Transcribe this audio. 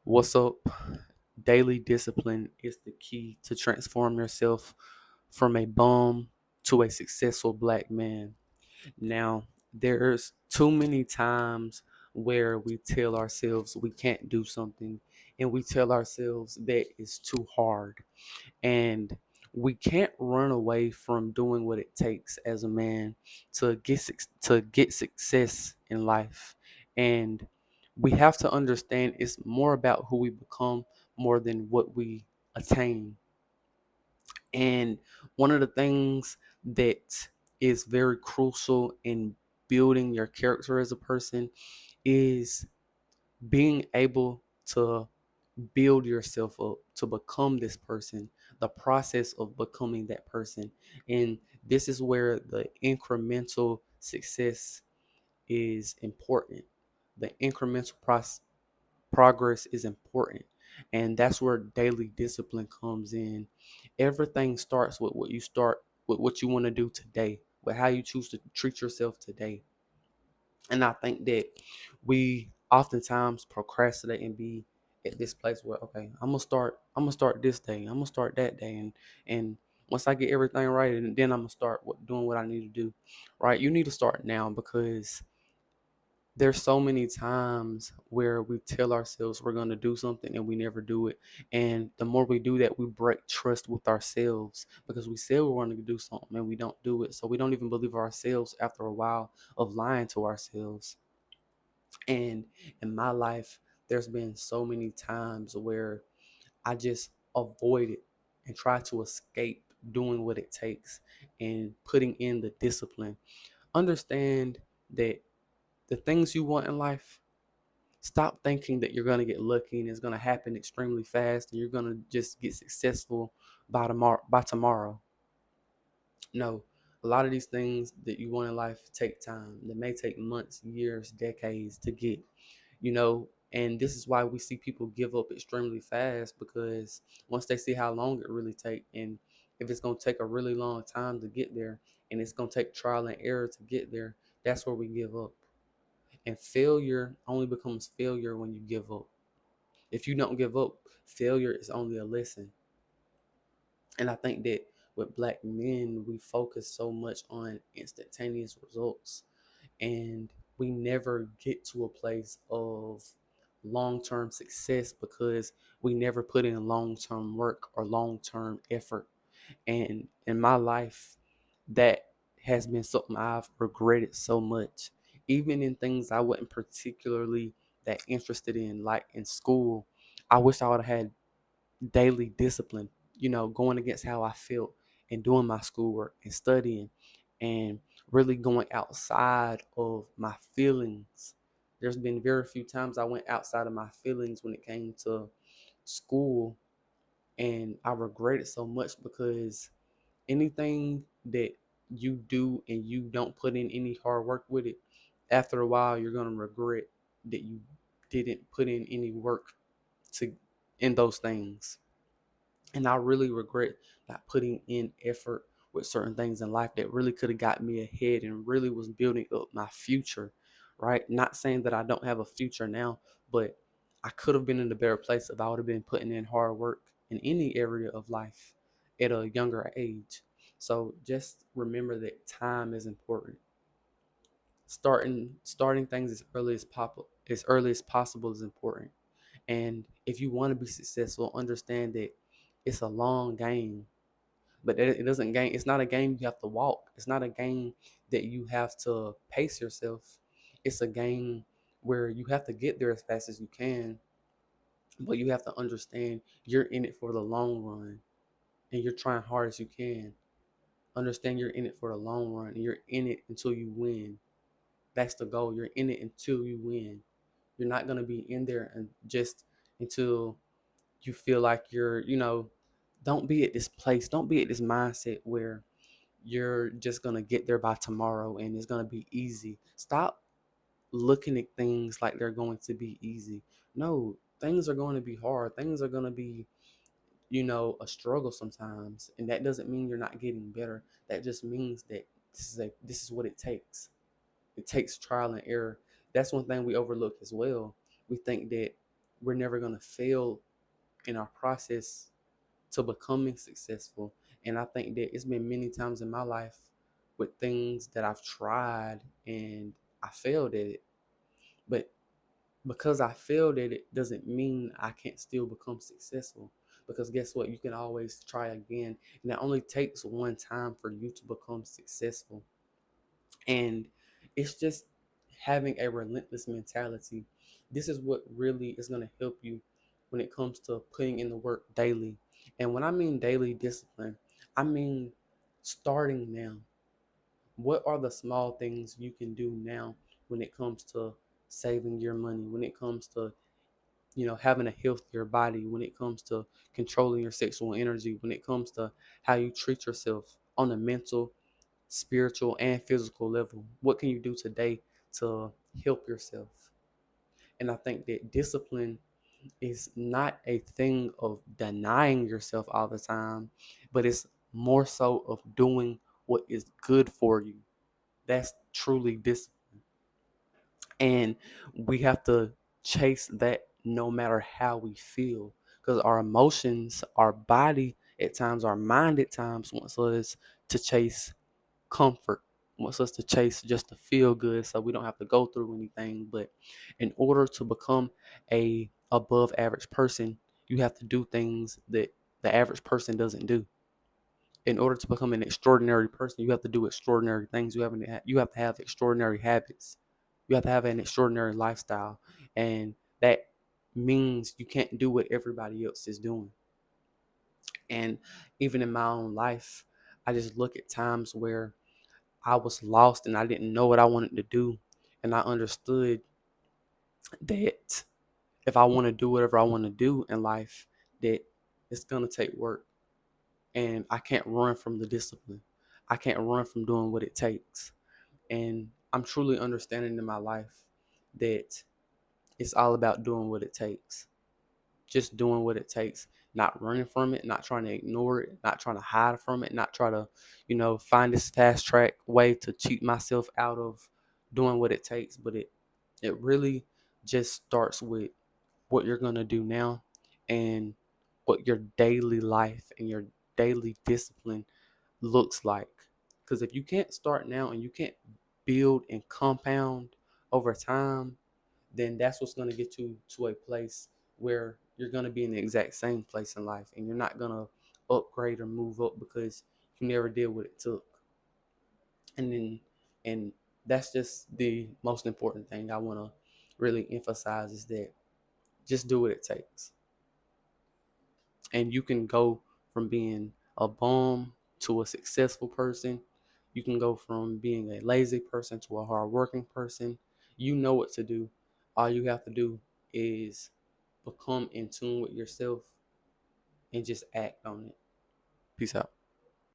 What's up? Daily discipline is the key to transform yourself from a bum to a successful black man. Now, there's too many times where we tell ourselves we can't do something and we tell ourselves that it's too hard. And we can't run away from doing what it takes as a man to get success in life. And we have to understand it's more about who we become more than what we attain. And one of the things that is very crucial in building your character as a person is being able to build yourself up to become this person, the process of becoming that person. And this is where the incremental success is important. The progress is important. And that's where daily discipline comes in. Everything starts with what you want to do today, with how you choose to treat yourself today. And I think that we oftentimes procrastinate and be at this place where, okay, I'm gonna start this day, I'm gonna start that day, and once I get everything right, and then I'm gonna start doing what I need to do. Right? You need to start now, because there's so many times where we tell ourselves we're going to do something and we never do it. And the more we do that, we break trust with ourselves, because we say we're going to do something and we don't do it. So we don't even believe ourselves after a while of lying to ourselves. And in my life, there's been so many times where I just avoid it and try to escape doing what it takes and putting in the discipline. Understand that the things you want in life, stop thinking that you're going to get lucky and it's going to happen extremely fast and you're going to just get successful by tomorrow. No, a lot of these things that you want in life take time. They may take months, years, decades to get, and this is why we see people give up extremely fast, because once they see how long it really takes, and if it's going to take a really long time to get there, and it's going to take trial and error to get there, that's where we give up. And failure only becomes failure when you give up. If you don't give up, failure is only a lesson. And I think that with black men, we focus so much on instantaneous results, and we never get to a place of long-term success because we never put in long-term work or long-term effort. And in my life, that has been something I've regretted so much. Even in things I wasn't particularly that interested in, like in school, I wish I would have had daily discipline, going against how I felt and doing my schoolwork and studying and really going outside of my feelings. There's been very few times I went outside of my feelings when it came to school, and I regret it so much, because anything that you do and you don't put in any hard work with it, after a while you're going to regret that you didn't put in any work to in those things. And I really regret not putting in effort with certain things in life that really could have got me ahead and really was building up my future, right? Not saying that I don't have a future now, but I could have been in a better place if I would have been putting in hard work in any area of life at a younger age. So just remember that time is important. Starting things as early as possible is important. And if you want to be successful, understand that it's a long game. But it doesn't game. It's not a game you have to walk. It's not a game that you have to pace yourself. It's a game where you have to get there as fast as you can, but you have to understand you're in it for the long run, and you're trying hard as you can. Understand you're in it for the long run, and you're in it until you win. That's the goal. You're in it until you win. You're not gonna be in there and just until you feel like don't be at this place. Don't be at this mindset where you're just going to get there by tomorrow and it's going to be easy. Stop looking at things like they're going to be easy. No, things are going to be hard. Things are going to be, a struggle sometimes. And that doesn't mean you're not getting better. That just means that this is what it takes. It takes trial and error. That's one thing we overlook as well. We think that we're never going to fail in our process to becoming successful. And I think that it's been many times in my life with things that I've tried and I failed at it. But because I failed at it doesn't mean I can't still become successful. Because guess what? You can always try again. And it only takes one time for you to become successful. And it's just having a relentless mentality. This is what really is going to help you when it comes to putting in the work daily. And when I mean daily discipline, I mean starting now. What are the small things you can do now when it comes to saving your money, when it comes to having a healthier body, when it comes to controlling your sexual energy, when it comes to how you treat yourself on a mental, spiritual, and physical level? What can you do today to help yourself? And I think that discipline is not a thing of denying yourself all the time, but it's more so of doing what is good for you. That's truly discipline. And we have to chase that no matter how we feel. Because our emotions, our body at times, our mind at times wants us to chase comfort, wants us to chase just to feel good so we don't have to go through anything. But in order to become a above average person, you have to do things that the average person doesn't do. In order to become an extraordinary person, you have to do extraordinary things. You have to have extraordinary habits. You have to have an extraordinary lifestyle. And that means you can't do what everybody else is doing. And even in my own life, I just look at times where I was lost and I didn't know what I wanted to do. And I understood that if I want to do whatever I want to do in life, that it's going to take work. And I can't run from the discipline. I can't run from doing what it takes. And I'm truly understanding in my life that it's all about doing what it takes. Just doing what it takes, not running from it, not trying to ignore it, not trying to hide from it, not try to, find this fast track way to cheat myself out of doing what it takes. But it really just starts with what you're gonna do now and what your daily life and your daily discipline looks like. Because if you can't start now and you can't build and compound over time, then that's what's going to get you to a place where you're going to be in the exact same place in life and you're not going to upgrade or move up because you never did what it took. And that's just the most important thing I want to really emphasize is that just do what it takes. And you can go from being a bum to a successful person. You can go from being a lazy person to a hardworking person. You know what to do. All you have to do is become in tune with yourself and just act on it. Peace out.